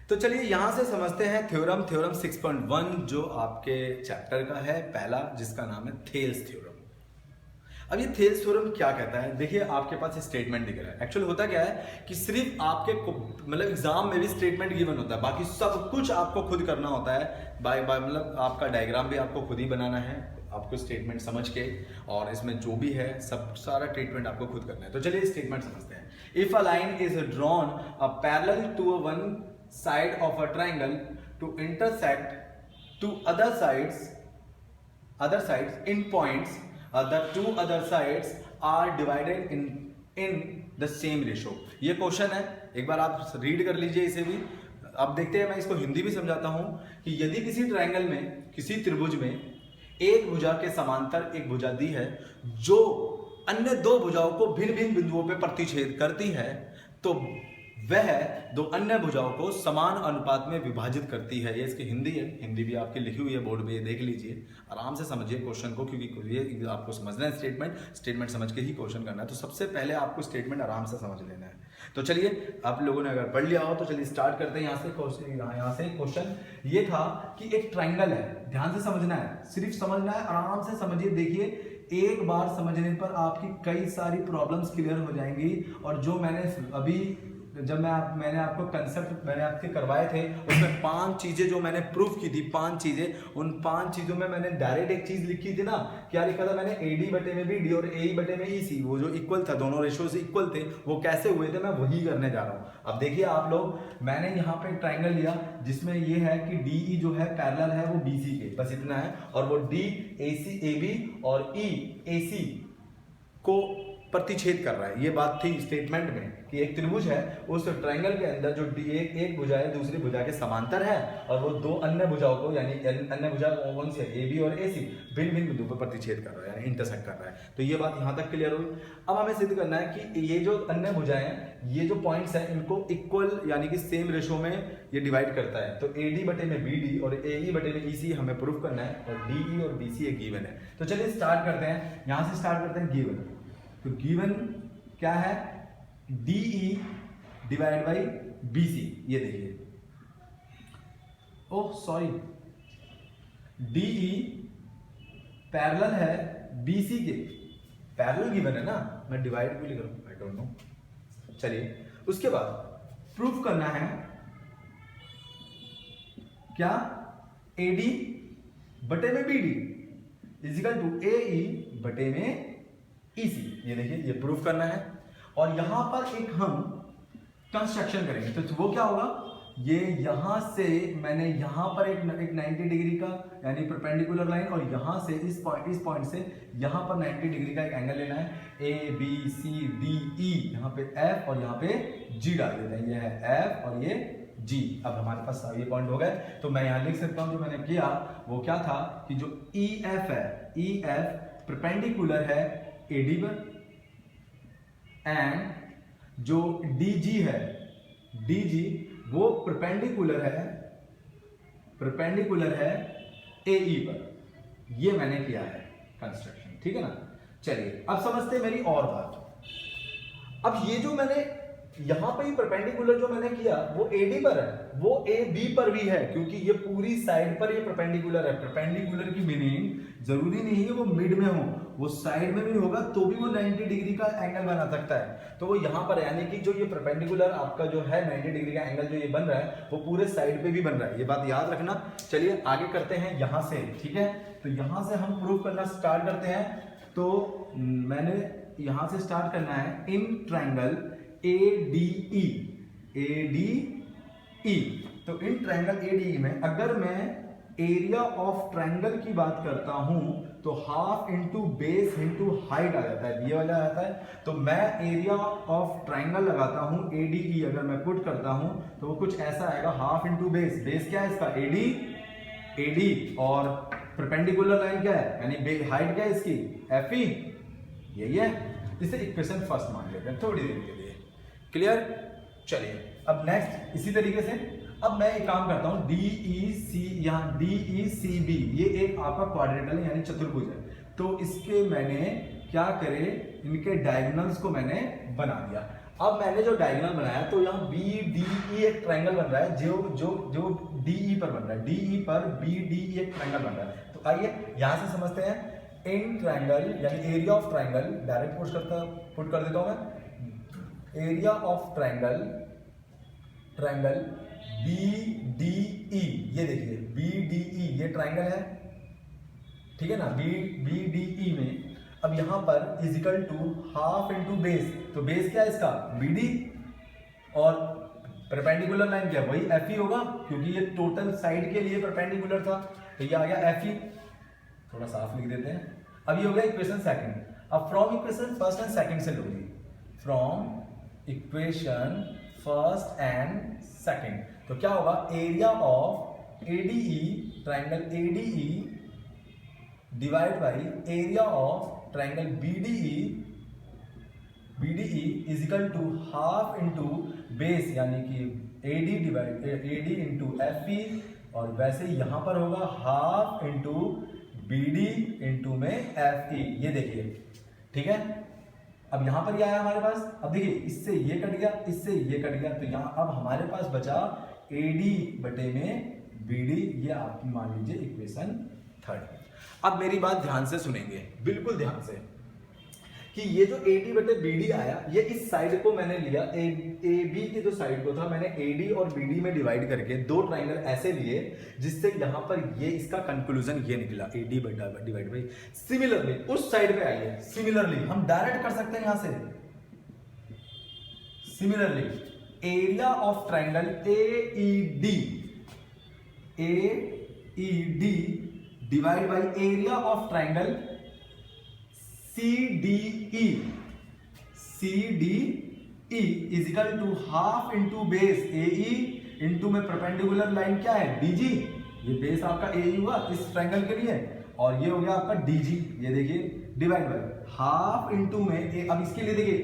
तो चलिए यहां से समझते हैं थ्योरम 6.1 जो आपके चैप्टर का है पहला, जिसका नाम है थेल्स थ्योरम। अब ये थेल्स थ्योरम क्या कहता है, देखिए आपके पास स्टेटमेंट दिख रहा है। एक्चुअली होता क्या है कि सिर्फ आपके मतलब एग्जाम में भी स्टेटमेंट गिवन होता है, बाकी सब कुछ आपको खुद करना होता है। बाय मतलब आपका डायग्राम भी आपको खुद ही बनाना है, आपको स्टेटमेंट समझ के, और इसमें जो भी है सब सारा ट्रीटमेंट आपको खुद करना है। तो चलिए स्टेटमेंट समझते हैं। If a line is drawn a parallel to one side of a triangle to intersect two other sides in points, the two other sides are divided in the same ratio। ये question है, एक बार आप read कर लीजिए इसे भी। अब देखते हैं, मैं इसको हिंदी भी समझाता हूं कि यदि किसी ट्रायंगल में, किसी त्रिभुज में एक भुजा के समांतर एक भुजा दी है जो अन्य दो भुजाओं को भिन्न भिन्न बिंदुओं पर प्रतिच्छेद करती है, तो वह दो अन्य भुजाओं को समान अनुपात में विभाजित करती है। ये इसकी हिंदी है, हिंदी भी आपकी लिखी हुई है बोर्ड पे, देख लीजिए, आराम से समझिए क्वेश्चन को, क्योंकि ये आपको समझना है स्टेटमेंट समझ के ही क्वेश्चन करना है। तो सबसे पहले आपको स्टेटमेंट आराम से समझ लेना है। तो चलिए, आप लोगों ने अगर पढ़ लिया हो तो चलिए स्टार्ट करते हैं। यहाँ से क्वेश्चन ये था कि एक ट्राइंगल है, ध्यान से समझना है, सिर्फ समझना है, आराम से समझिए। देखिए, एक बार समझने पर आपकी कई सारी प्रॉब्लम्स क्लियर हो जाएंगी। और जो मैंने अभी जब मैंने आपको कंसेप्ट मैंने आपके करवाए थे, उसमें 5 चीजें जो मैंने प्रूफ की थी, 5 चीजें, उन 5 चीजों में मैंने डायरेक्ट एक चीज लिखी थी ना, क्या लिखा था मैंने, AD बटे में BD और AE बटे में EC, वो जो इक्वल था, दोनों रेशियोज इक्वल थे, वो कैसे हुए थे मैं वही करने जा रहा हूँ। अब देखिए आप लोग, मैंने यहाँ पे ट्राइंगल लिया जिसमें ये है कि DE जो है पैरेलल है वो BC के, बस इतना है, और वो D AB और E AC को प्रतिच्छेद कर रहा है। ये बात थी स्टेटमेंट में कि एक त्रिभुज है, उस ट्रायंगल के अंदर जो एक भुजा है दूसरी भुजा के समांतर है, और वो दो अन्य भुजाओं को, यानी अन्य भुजा कौन सी है, AB और AC, भिन्न भिन्न बिंदुओं पर प्रतिच्छेद कर रहा है, यानी इंटरसेक्ट कर रहा है। तो ये बात यहाँ तक क्लियर हुई। अब हमें सिद्ध करना है कि ये जो अन्य भुजाएं हैं, ये जो पॉइंट्स हैं, इनको इक्वल यानी कि सेम रेशो में ये डिवाइड करता है। तो AD बटे में BD और AE बटे में EC हमें प्रूफ करना है, और DE और BC एक गिवन है। तो चलिए स्टार्ट करते हैं, यहाँ से स्टार्ट करते हैं। गिवन, तो गिवन क्या है, DE डिवाइड बाई BC। ये देखिए, ओह सॉरी, DE पैरेलल है BC के, पैरेलल गिवन है ना, मैं डिवाइड क्यों लिख रहा हूं, आई डोंट नो। चलिए, उसके बाद प्रूफ करना है क्या, AD बटे में BD इजिकल टू AE बटे में EC। ये देखिए, ये प्रूफ करना है। और यहां पर एक हम कंस्ट्रक्शन करेंगे, तो वो क्या होगा, ये यहां से मैंने यहां पर एक 90 डिग्री का यानी परपेंडिकुलर लाइन, और यहां से इस पॉइंट से यहां पर 90 डिग्री का एक एंगल लेना है, ABCDE, यहां पे F और यहां पे G डाल देते हैं। ये है F और ये G। अब हमारे पास ये पॉइंट हो गए, तो मैं यहां लिख सकता हूं, जो मैंने किया वो क्या था कि जो EF है, EF परपेंडिकुलर है AD पर, एंड जो DG है, DG वो परपेंडिकुलर है AE पर। ये मैंने किया है कंस्ट्रक्शन, ठीक है ना। चलिए अब समझते हैं मेरी और बात। अब ये जो मैंने यहां पे ही परपेंडिकुलर जो मैंने किया वो AD पर है, वो AB पर भी है, क्योंकि ये पूरी साइड पर ये परपेंडिकुलर है। परपेंडिकुलर की मीनिंग जरूरी नहीं है वो मिड में हो, वो साइड में भी होगा तो भी वो 90 डिग्री का एंगल बना सकता है। तो वो यहां पर, यानी कि जो ये परपेंडिकुलर आपका जो है 90 डिग्री का एंगल जो ये बन रहा है, वो पूरे साइड पे भी बन रहा है, ये बात याद रखना। चलिए आगे करते हैं यहां से, ठीक है। तो यहां से हम प्रूफ करना स्टार्ट करते हैं। तो मैंने यहां से स्टार्ट करना है, इन ट्राइंगल ADE, तो इन ट्राइंगल ADE में अगर मैं एरिया ऑफ ट्राइंगल की बात करता हूं तो half into base into height आ जाता है, ये वाला आता है। तो मैं एरिया ऑफ ट्राइंगल लगाता हूं ADE, अगर मैं पुट करता हूं तो वो कुछ ऐसा आएगा, हाफ इंटू बेस, बेस क्या है इसका AD और परपेंडिकुलर लाइन क्या है, यानी हाइट क्या है इसकी FE, यही है। इसे इक्वेशन फर्स्ट मान लेते हैं थोड़ी देर के लिए, क्लियर। चलिए अब नेक्स्ट इसी तरीके से अब मैं एक काम करता हूं, DEC, यहाँ DECB, ये एक आपका क्वाड्रेंटल है यानी चतुर्भुज है। तो इसके मैंने क्या करे, इनके डायगोनल्स को मैंने बना दिया। अब मैंने जो डायगोनल बनाया तो यहाँ बी डी ई एक ट्रायंगल बन रहा है, जो जो जो डी ई पर बन रहा है, डी ई पर बी डी ई एक ट्रायंगल बन रहा है। तो आइए यहाँ से समझते हैं। इन ट्रायंगल यानी area of triangle, direct put कर देता हूँ मैं। Area of triangle, triangle B D E, ये देखिए बी डी ई ये ट्रायंगल है, ठीक है ना, बी डी ई में। अब यहां पर is equal to half into base, तो बेस क्या है इसका बी डी, और परपेंडिकुलर लाइन क्या है वही एफ ई होगा, क्योंकि ये टोटल साइड के लिए परपेंडिकुलर था, तो ये आ गया एफ ई। थोड़ा साफ लिख देते हैं। अब ये हो गया इक्वेशन सेकंड। अब from equation first and second से लोगे, from equation first and second, तो क्या होगा, area of ADE, triangle ADE divide by area of triangle BDE, BDE is equal to half into base यानी कि AD divide AD into F E, और वैसे यहां पर होगा हाफ इंटू बीडी इंटू में एफ ई। ये देखिए, ठीक है। अब यहां पर क्या आया हमारे पास, अब देखिए इससे ये कट गया, इससे ये कट गया, तो यहां अब हमारे पास बचा एडी बटे में बीडी, ये आपकी मान लीजिए इक्वेशन थर्ड। अब मेरी बात ध्यान से सुनेंगे, बिल्कुल ध्यान से, कि ये जो AD बटे BD आया, ये इस साइड को मैंने लिया, AB की जो साइड को था मैंने AD और BD में डिवाइड करके दो ट्राइंगल ऐसे लिए, जिससे यहां पर ये इसका कंक्लूजन ये निकला AD बटा डिवाइड बाई। सिमिलरली उस साइड पे आइए, सिमिलरली हम डायरेक्ट कर सकते हैं यहां से। Similarly area of triangle AED divide by area of triangle CDE is equal to half into base AE into में परपेंडिकुलर लाइन क्या है DG, ये बेस आपका AE हुआ इस ट्रायंगल के लिए, और ये हो गया आपका DG, ये देखिए डिवाइड बाई हाफ इंटू में अब इसके लिए देखिए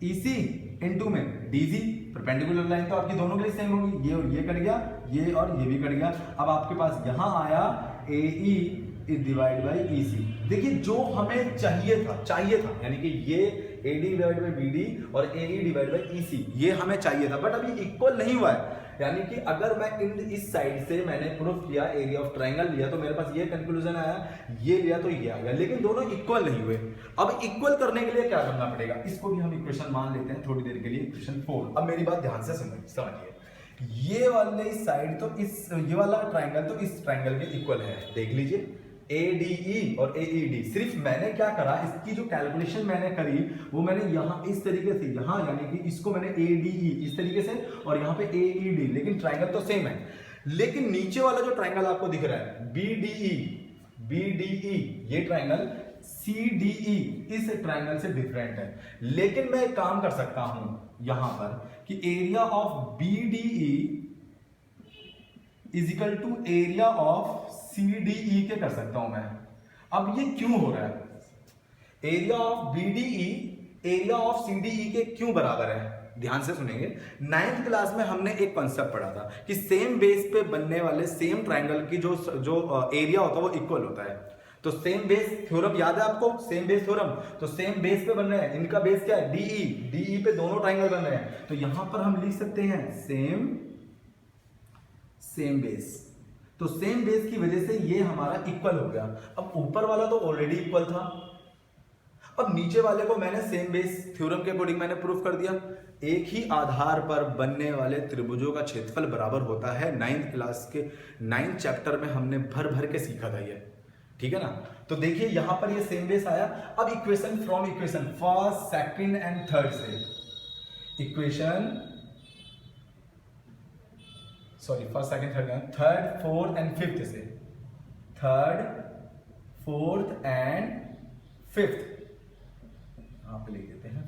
EC इंटू में DG, परपेंडिकुलर लाइन तो आपकी दोनों के लिए सेम होगी, ये और ये कट गया, ये और ये भी कट गया। अब आपके पास यहां आया AE डिवाइड बाई EC। देखिए जो हमें चाहिए था यानी कि ये AD डिवाइड बाई BD और AE डिवाइड बाई EC ये हमें चाहिए था, बट अभी इक्वल नहीं हुआ है। यानी कि अगर मैं इस साइड से मैंने प्रूफ किया, एरिया ऑफ ट्रायंगल लिया, तो मेरे पास ये कंक्लूजन आया, ये लिया तो ये आ गया, लेकिन दोनों इक्वल नहीं हुए। अब इक्वल करने के लिए क्या करना पड़ेगा, इसको भी हम इक्वेशन मान लेते हैं थोड़ी देर के लिए, इक्वेशन 4। अब मेरी बात ध्यान से समझिए, ये वाले साइड तो ये वाला ट्राइंगल तो इस ट्राइंगल के इक्वल है, देख लीजिए ADE और AED। सिर्फ मैंने क्या करा, इसकी जो कैलकुलेशन मैंने करी वो मैंने यहाँ इस तरीके से, यहाँ यानी कि इसको मैंने ADE इस तरीके से और यहाँ पे AED, लेकिन ट्राइंगल तो सेम है। लेकिन नीचे वाला जो ट्राइंगल आपको दिख रहा है BDE ये ट्राइंगल CDE इस ट्राइंगल से डिफरेंट है। लेकिन मैं एक काम कर सकता हूं यहां पर कि area of BDE is equal to area of CDE के कर सकता हूं मैं। अब ये क्यों हो रहा है, area of BDE area of CDE के क्यों बराबर है, ध्यान से सुनेंगे। 9th क्लास में हमने एक कॉन्सेप्ट पढ़ा था कि सेम बेस पे बनने वाले सेम ट्राइंगल की जो एरिया होता है वो इक्वल होता है। तो सेम बेस थ्योरम याद है आपको, सेम बेस थ्योरम, तो सेम बेस पे बन रहे हैं, इनका बेस क्या है DE पे दोनों ट्राइंगल बन रहे हैं, तो यहां पर हम लिख सकते हैं सेम बेस। तो सेम बेस की वजह से ये हमारा इक्वल हो गया। अब ऊपर वाला तो ऑलरेडी इक्वल था, अब नीचे वाले को मैंने सेम बेस थ्योरम के अकॉर्डिंग मैंने प्रूफ कर दिया। एक ही आधार पर बनने वाले त्रिभुजों का क्षेत्रफल बराबर होता है। 9th क्लास के 9th चैप्टर में हमने भर भर के सीखा था ये, ठीक है ना। तो देखिए यहां पर ये सेम बेस आया। अब equation from equation first second and third से, first second third fourth and fifth से, थर्ड फोर्थ एंड फिफ्थ आप लिख देते हैं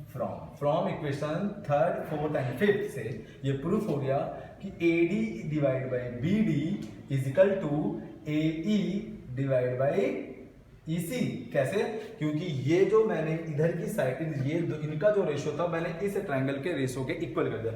from equation third fourth and fifth से ये प्रूफ हो गया कि AD divide by BD is equal to AE divide by इसी कैसे, क्योंकि ये जो मैंने इधर की साइड ये इनका जो रेशो था मैंने इस ट्रायंगल के रेशो के इक्वल कर दिया।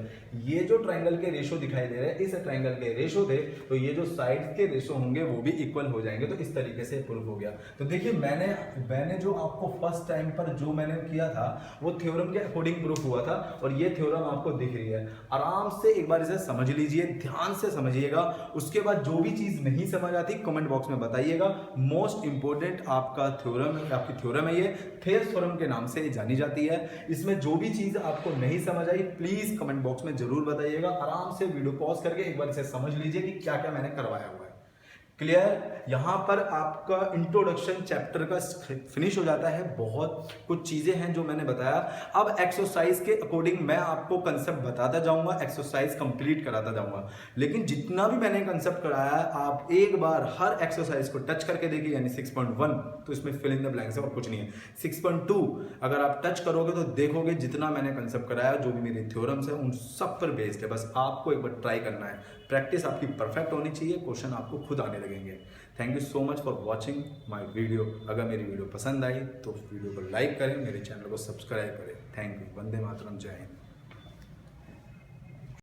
ये जो ट्रायंगल के रेशो दिखाई दे रहे हैं इस ट्रायंगल के रेशो थे, तो ये जो साइड्स के रेशो होंगे वो भी इक्वल हो जाएंगे। तो इस तरीके से प्रूफ हो गया। तो देखिए मैंने जो आपको फर्स्ट टाइम पर जो मैंने किया था वो थ्योरम के अकॉर्डिंग प्रूफ हुआ था, और ये थ्योरम आपको दिख रही है। आराम से एक बार इसे समझ लीजिए, ध्यान से समझिएगा। उसके बाद जो भी चीज नहीं समझ आती कमेंट बॉक्स में बताइएगा। मोस्ट इंपोर्टेंट आपका थ्योरम, आपकी थ्योरम है ये, थेल्स थ्योरम के नाम से जानी जाती है। इसमें जो भी चीज आपको नहीं समझ आई प्लीज कमेंट बॉक्स में जरूर बताइएगा। आराम से वीडियो पॉज करके एक बार इसे समझ लीजिए कि क्या क्या मैंने करवाया हुआ है। क्लियर? यहां पर आपका इंट्रोडक्शन चैप्टर का फिनिश हो जाता है। बहुत कुछ चीजें हैं जो मैंने बताया। अब एक्सरसाइज के अकॉर्डिंग मैं आपको कंसेप्ट बताता जाऊंगा, एक्सरसाइज कंप्लीट कराता जाऊंगा। लेकिन जितना भी मैंने कंसेप्ट कराया आप एक बार हर एक्सरसाइज को टच करके देखिए। यानी 6.1 तो इसमें फिल इन द ब्लैंक्स है और कुछ नहीं है। 6.2 अगर आप टच करोगे तो देखोगे जितना मैंने कंसेप्ट कराया, जो भी मेरे थ्योरम्स है उन सब पर बेस्ड है। बस आपको एक बार ट्राई करना है। प्रैक्टिस आपकी परफेक्ट होनी चाहिए, क्वेश्चन आपको खुद आने लगेंगे। Thank you so much for watching my video. अगर मेरी वीडियो पसंद आई तो वीडियो को लाइक करें, मेरे चैनल को सब्सक्राइब करें। Thank you. वंदे मातरम। जय हिंद।